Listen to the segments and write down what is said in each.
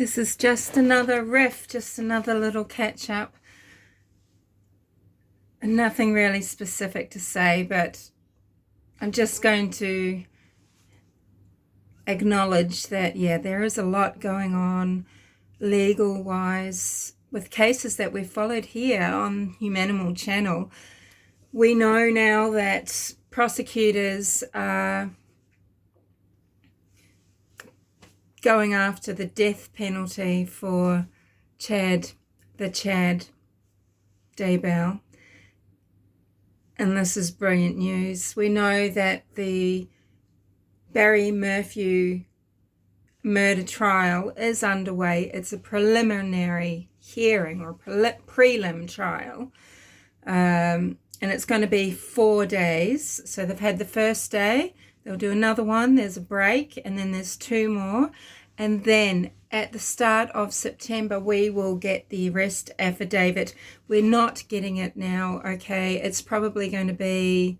This is just another riff, just another little catch up. And nothing really specific to say, but I'm just going to acknowledge that, yeah, there is a lot going on legal-wise with cases that we've followed here on Humanimal Channel. We know now that prosecutors are going after the death penalty for the Chad Daybell. And this is brilliant news. We know that the Barry Murphy murder trial is underway. It's a preliminary hearing or prelim trial. And it's going to be 4 days. So they've had the first day. They'll do another one. There's a break. And then there's 2 more. And then at the start of September, we will get the arrest affidavit. We're not getting it now, okay? It's probably going to be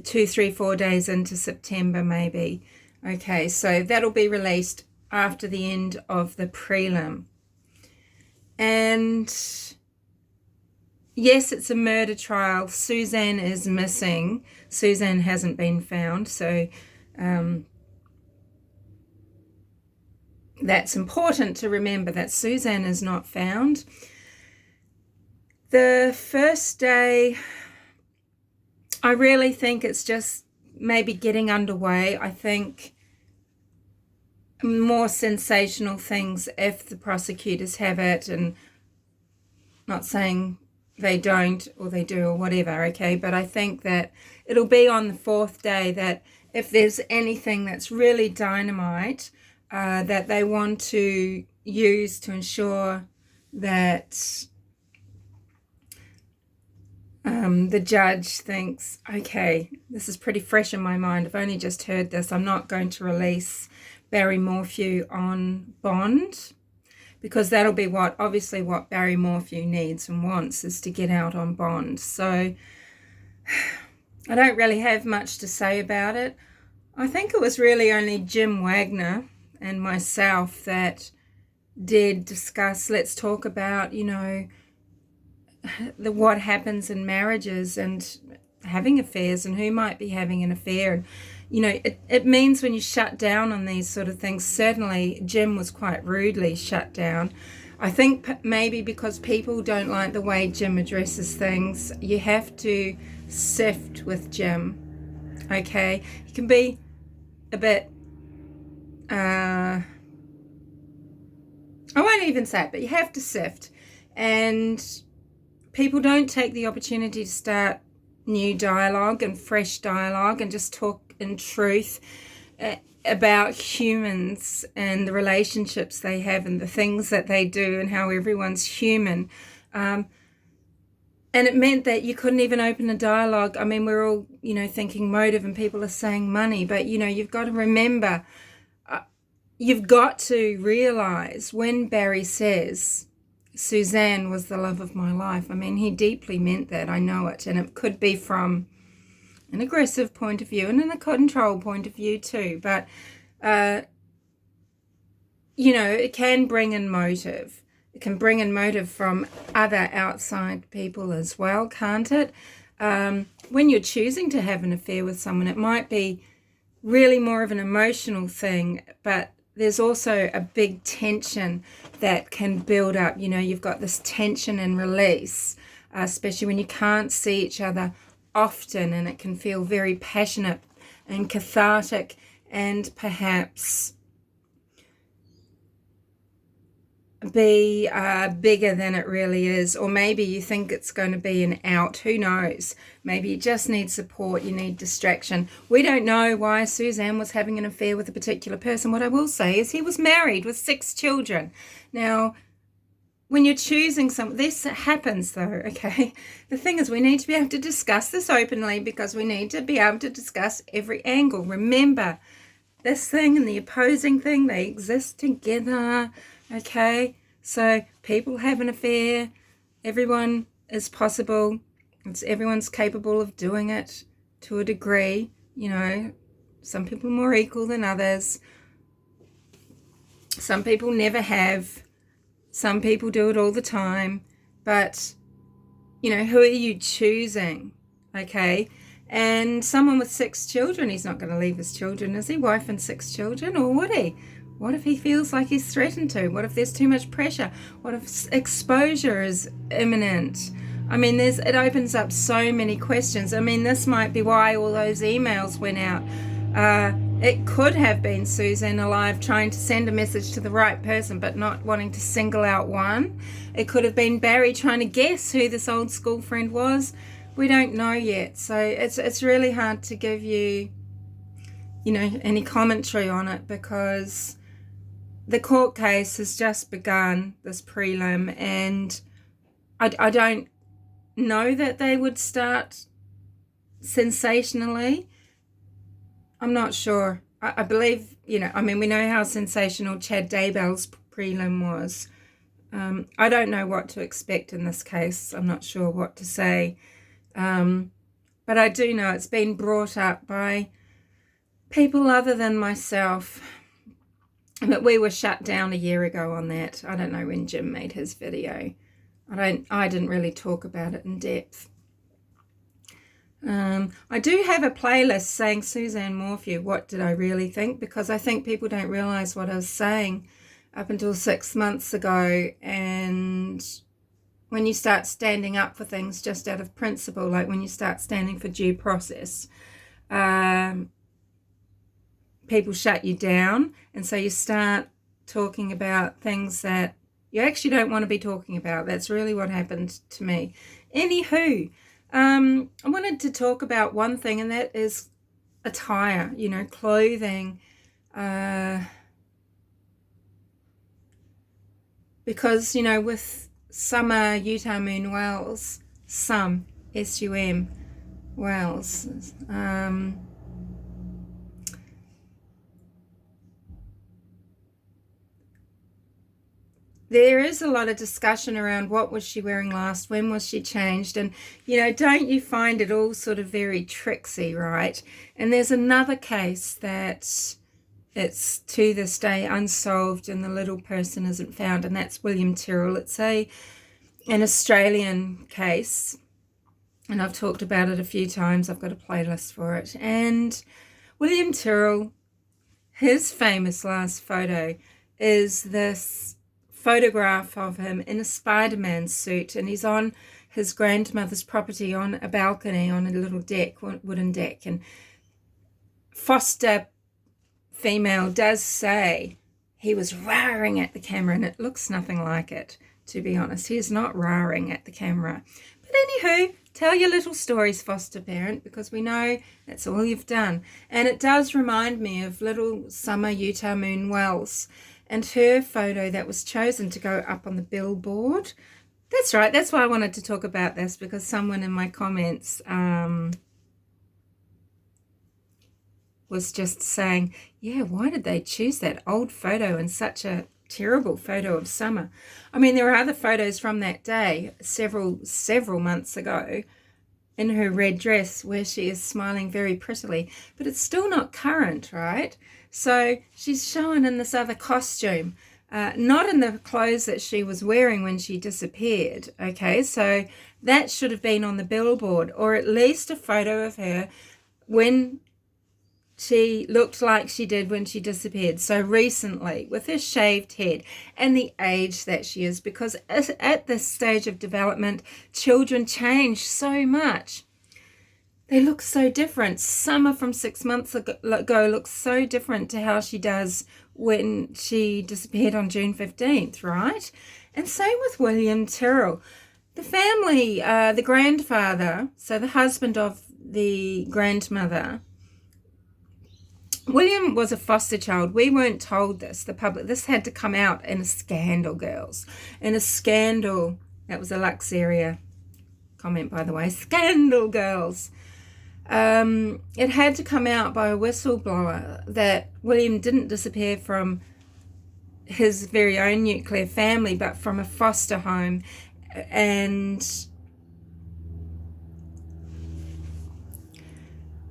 2, 3, 4 days into September, maybe. Okay, so that'll be released after the end of the prelim. And yes, it's a murder trial. Suzanne is missing. Suzanne hasn't been found, so that's important to remember, that Suzanne is not found. The first day, I really think it's just maybe getting underway. I think more sensational things if the prosecutors have it, and not saying they don't or they do or whatever, okay, but I think that it'll be on the 4th day that if there's anything that's really dynamite that they want to use to ensure that the judge thinks, okay, this is pretty fresh in my mind. I've only just heard this. I'm not going to release Barry Morphew on bond, because that'll be obviously what Barry Morphew needs and wants, is to get out on bond. So I don't really have much to say about it. I think it was really only Jim Wagoner and myself that did discuss, let's talk about, what happens in marriages and having affairs and who might be having an affair. And, it means when you shut down on these sort of things, certainly Jim was quite rudely shut down. I think maybe because people don't like the way Jim addresses things, you have to sift with Jim, okay? He can be a bit, I won't even say it, but you have to sift. And people don't take the opportunity to start new dialogue and fresh dialogue and just talk in truth about humans and the relationships they have and the things that they do and how everyone's human. And it meant that you couldn't even open a dialogue. I mean, we're all, thinking motive, and people are saying money, but, you've got to remember, you've got to realize when Barry says, Suzanne was the love of my life, I mean, he deeply meant that. I know it. And it could be from an aggressive point of view and a control point of view too. But, it can bring in motive. It can bring in motive from other outside people as well, can't it? When you're choosing to have an affair with someone, it might be really more of an emotional thing, but there's also a big tension that can build up. You've got this tension and release, especially when you can't see each other often, and it can feel very passionate and cathartic and perhaps be bigger than it really is. Or maybe you think it's going to be an out. Who knows? Maybe you just need support. You need distraction. We don't know why Suzanne was having an affair with a particular person. What I will say is he was married with 6 children. Now, when you're choosing this happens though, okay? The thing is, we need to be able to discuss this openly, because we need to be able to discuss every angle. Remember, this thing and the opposing thing, they exist together, okay? So people have an affair. Everyone is possible. Everyone's capable of doing it to a degree. Some people are more equal than others. Some people never have. Some people do it all the time. But, you know, who are you choosing? Okay. And someone with 6 children, he's not going to leave his children, is he? Wife and 6 children, or would he? What if he feels like he's threatened to? What if there's too much pressure? What if exposure is imminent? I mean, it opens up so many questions. I mean, this might be why all those emails went out. It could have been Suzanne alive trying to send a message to the right person but not wanting to single out one. It could have been Barry trying to guess who this old school friend was. We don't know yet. So it's really hard to give you, you know, any commentary on it, because the court case has just begun, this prelim, and I don't know that they would start sensationally. I'm not sure. I believe, you know, I mean, we know how sensational Chad Daybell's prelim was. I don't know what to expect in this case. I'm not sure what to say. But I do know it's been brought up by people other than myself. But we were shut down a year ago on that. I don't know when Jim made his video. I didn't really talk about it in depth. I do have a playlist saying Suzanne Morphew, what did I really think? Because I think people don't realise what I was saying up until 6 months ago. And when you start standing up for things just out of principle, like when you start standing for due process, people shut you down. And so you start talking about things that you actually don't want to be talking about. That's really what happened to me. Anywho, I wanted to talk about one thing, and that is attire, you know, clothing. Because, you know, with Summer Utah Moon Wells, S-U-M, Wells, there is a lot of discussion around what was she wearing last, when was she changed, and, you know, don't you find it all sort of very tricksy, right? And there's another case that it's to this day unsolved and the little person isn't found, and that's William Tyrrell. It's an Australian case, and I've talked about it a few times. I've got a playlist for it. And William Tyrrell, his famous last photo is this photograph of him in a Spider-Man suit, and he's on his grandmother's property on a balcony on a little deck, wooden deck, and foster female does say he was roaring at the camera, and it looks nothing like it, to be honest. He is not roaring at the camera. But anywho, tell your little stories, foster parent, because we know that's all you've done. And it does remind me of little Summer Utah Moon Wells and her photo that was chosen to go up on the billboard. That's right, that's why I wanted to talk about this, because someone in my comments was just saying, yeah, why did they choose that old photo and such a terrible photo of Summer? I mean, there are other photos from that day, several months ago, in her red dress where she is smiling very prettily, but it's still not current, right? So she's shown in this other costume, not in the clothes that she was wearing when she disappeared, okay? So that should have been on the billboard, or at least a photo of her when she looked like she did when she disappeared, so recently, with her shaved head and the age that she is, because at this stage of development, children change so much. They look so different. Summer from 6 months ago looks so different to how she does when she disappeared on June 15th, right? And same with William Tyrrell. The family, the grandfather, so the husband of the grandmother, William was a foster child. We weren't told this, the public. This had to come out in a scandal, girls. In a scandal. That was a Lux area comment, by the way. Scandal, girls. It had to come out by a whistleblower that William didn't disappear from his very own nuclear family, but from a foster home. And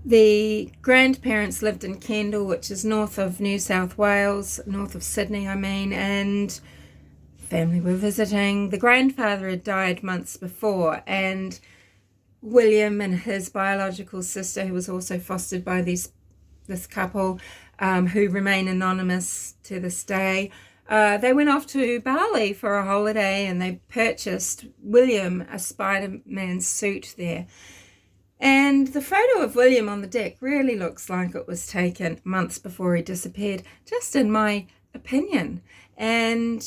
The grandparents lived in Kendal, which is north of New South Wales, north of Sydney, and family were visiting. The grandfather had died months before, and William and his biological sister, who was also fostered by this couple, who remain anonymous to this day, they went off to Bali for a holiday, and they purchased William a Spider-Man suit there. And the photo of William on the deck really looks like it was taken months before he disappeared, just in my opinion. And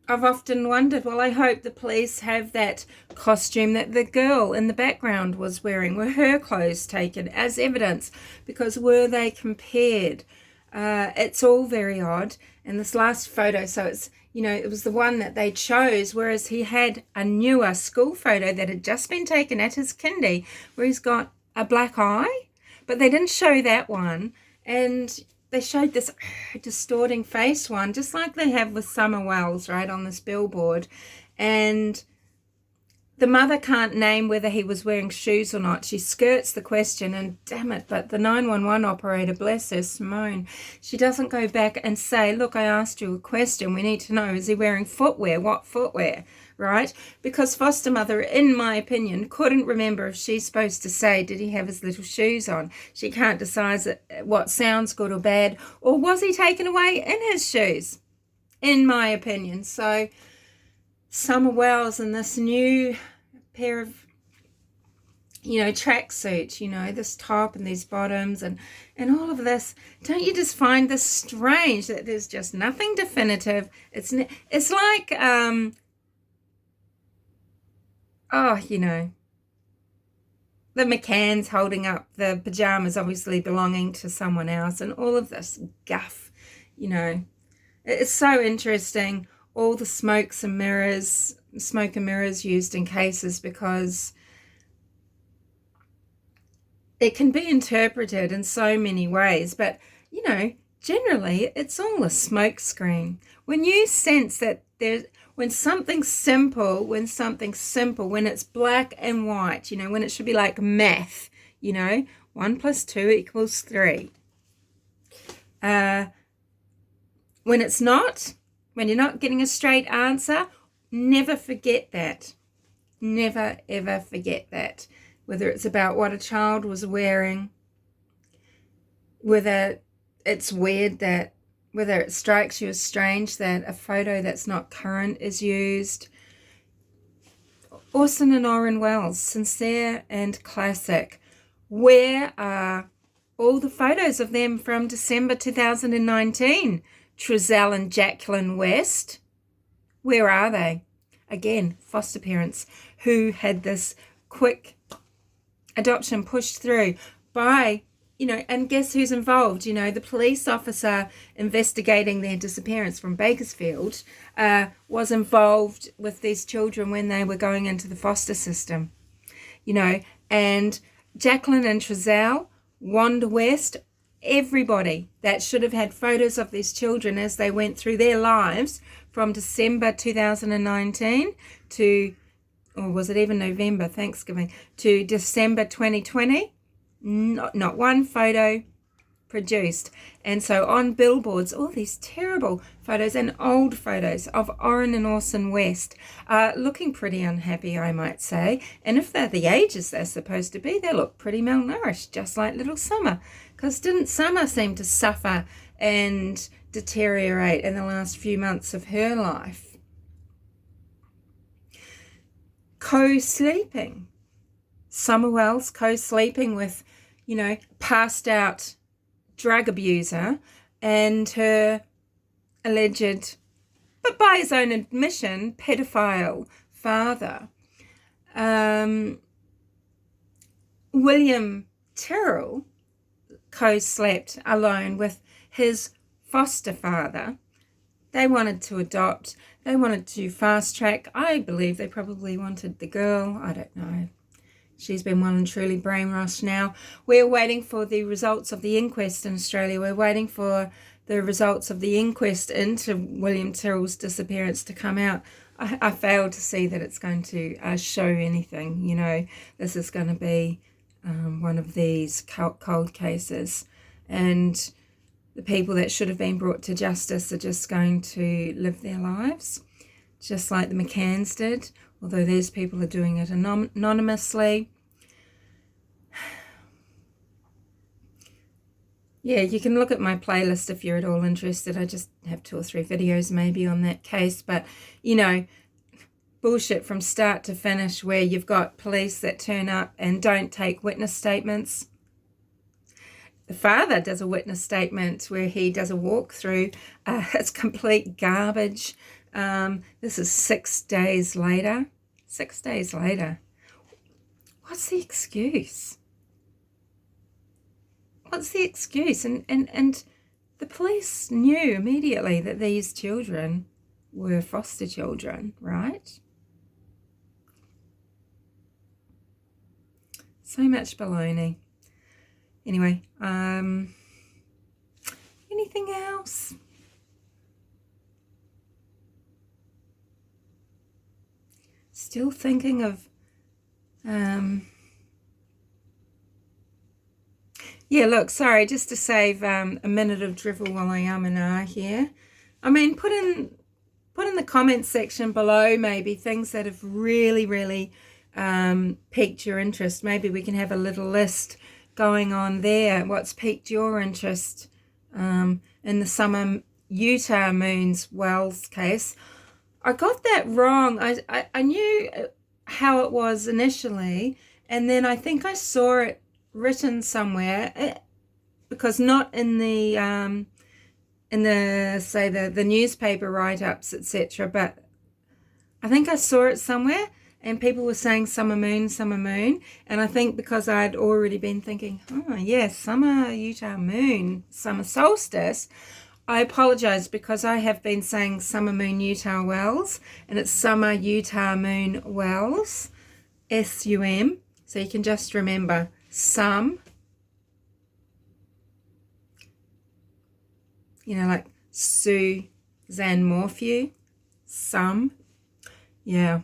I've often wondered, well, I hope the police have that costume that the girl in the background was wearing. Were her clothes taken as evidence? Because were they compared? It's all very odd. And this last photo, so it's, it was the one that they chose, whereas he had a newer school photo that had just been taken at his kindy, where he's got a black eye, but they didn't show that one. And they showed this distorting face one, just like they have with Summer Wells, right, on this billboard. And the mother can't name whether he was wearing shoes or not. She skirts the question, and damn it, but the 911 operator, bless her, Simone, she doesn't go back and say, look, I asked you a question. We need to know, is he wearing footwear? What footwear, right? Because foster mother, in my opinion, couldn't remember if she's supposed to say, did he have his little shoes on? She can't decide what sounds good or bad, or was he taken away in his shoes, in my opinion. So Summer Wells in this new pair of, tracksuit, this top and these bottoms and all of this. Don't you just find this strange that there's just nothing definitive? It's like, the McCanns holding up the pajamas obviously belonging to someone else, and all of this guff, It's so interesting. All the smoke and mirrors used in cases, because it can be interpreted in so many ways. But, generally it's all a smoke screen. When you sense that when something's simple, when it's black and white, when it should be like math, 1 + 2 = 3. When it's not, when you're not getting a straight answer, never forget that. Never, ever forget that. Whether it's about what a child was wearing, whether it's weird that, whether it strikes you as strange that a photo that's not current is used. Orson and Orrin Wells, sincere and classic. Where are all the photos of them from December 2019? Trezell and Jacqueline West, where are they? Again, foster parents who had this quick adoption pushed through by, and guess who's involved? The police officer investigating their disappearance from Bakersfield was involved with these children when they were going into the foster system, and Jacqueline and Trezell, Wanda West, everybody that should have had photos of these children as they went through their lives from December 2019 to, or was it even November, Thanksgiving, to December 2020, not one photo produced. And so on billboards, all these terrible photos and old photos of Orrin and Orson West looking pretty unhappy, I might say. And if they're the ages they're supposed to be, they look pretty malnourished, just like little Summer. Because didn't Summer seem to suffer and deteriorate in the last few months of her life? Co-sleeping. Summer Wells co-sleeping with, passed out drug abuser and her alleged, but by his own admission, pedophile father. William Tyrrell co-slept alone with his foster father. They wanted to adopt. They wanted to fast track. I believe they probably wanted the girl. I don't know. She's been well and truly brainwashed now. We're waiting for the results of the inquest in Australia. We're waiting for the results of the inquest into William Tyrrell's disappearance to come out. I fail to see that it's going to show anything. This is going to be one of these cold cases, and the people that should have been brought to justice are just going to live their lives, just like the McCanns did, although these people are doing it anonymously. Yeah, you can look at my playlist if you're at all interested. I just have 2 or 3 videos maybe on that case, but, you know, bullshit from start to finish, where you've got police that turn up and don't take witness statements. The father does a witness statement where he does a walkthrough. It's complete garbage. This is 6 days later. 6 days later. What's the excuse? What's the excuse? And the police knew immediately that these children were foster children, right? So much baloney. Anyway, anything else? Still thinking of, yeah, look, sorry, just to save a minute of drivel while I and ah here. I mean, put in the comments section below maybe things that have really, really piqued your interest. Maybe we can have a little list going on there. What's piqued your interest in the summer Utah Moons Wells case? I got that wrong. I knew how it was initially, and then I think I saw it written somewhere, because not in the say the newspaper write-ups, etc., but I think I saw it somewhere, and people were saying summer moon, and I think because I'd already been thinking, oh yes, summer Utah moon, summer solstice, I apologize, because I have been saying summer moon Utah Wells, and it's summer Utah moon Wells, SUM, so you can just remember some, you know, like Suzanne Morphew, some, yeah.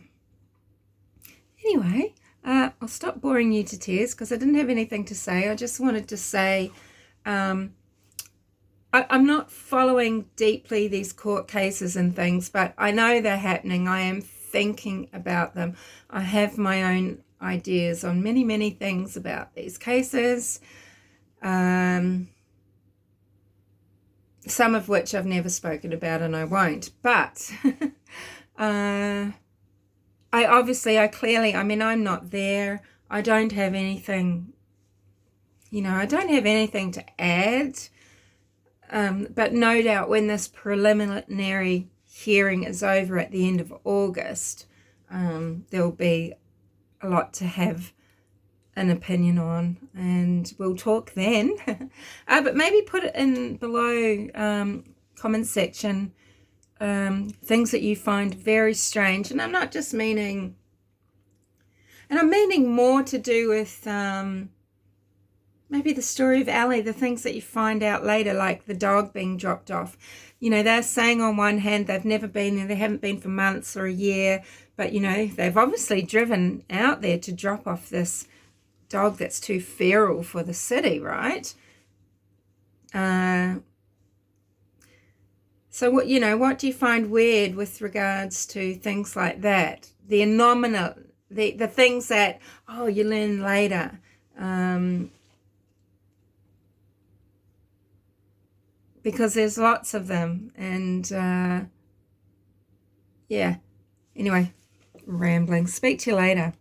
Anyway, I'll stop boring you to tears because I didn't have anything to say. I just wanted to say I'm not following deeply these court cases and things, but I know they're happening. I am thinking about them. I have my own ideas on many, many things about these cases, some of which I've never spoken about and I won't, but I clearly, I mean, I'm not there. I don't have anything, you know, I don't have anything to add, but no doubt when this preliminary hearing is over at the end of August, there'll be a lot to have an opinion on, and we'll talk then. But maybe put it in below comment section, things that you find very strange, and I'm not just meaning, and I'm meaning more to do with maybe the story of Allie, the things that you find out later, like the dog being dropped off. You know, they're saying on one hand they've never been there, they haven't been for months or a year, but, you know, they've obviously driven out there to drop off this dog that's too feral for the city, right? So, what, you know, what do you find weird with regards to things like that? The anomalous, the things that, oh, you learn later. Because there's lots of them, and yeah, anyway, rambling. Speak to you later.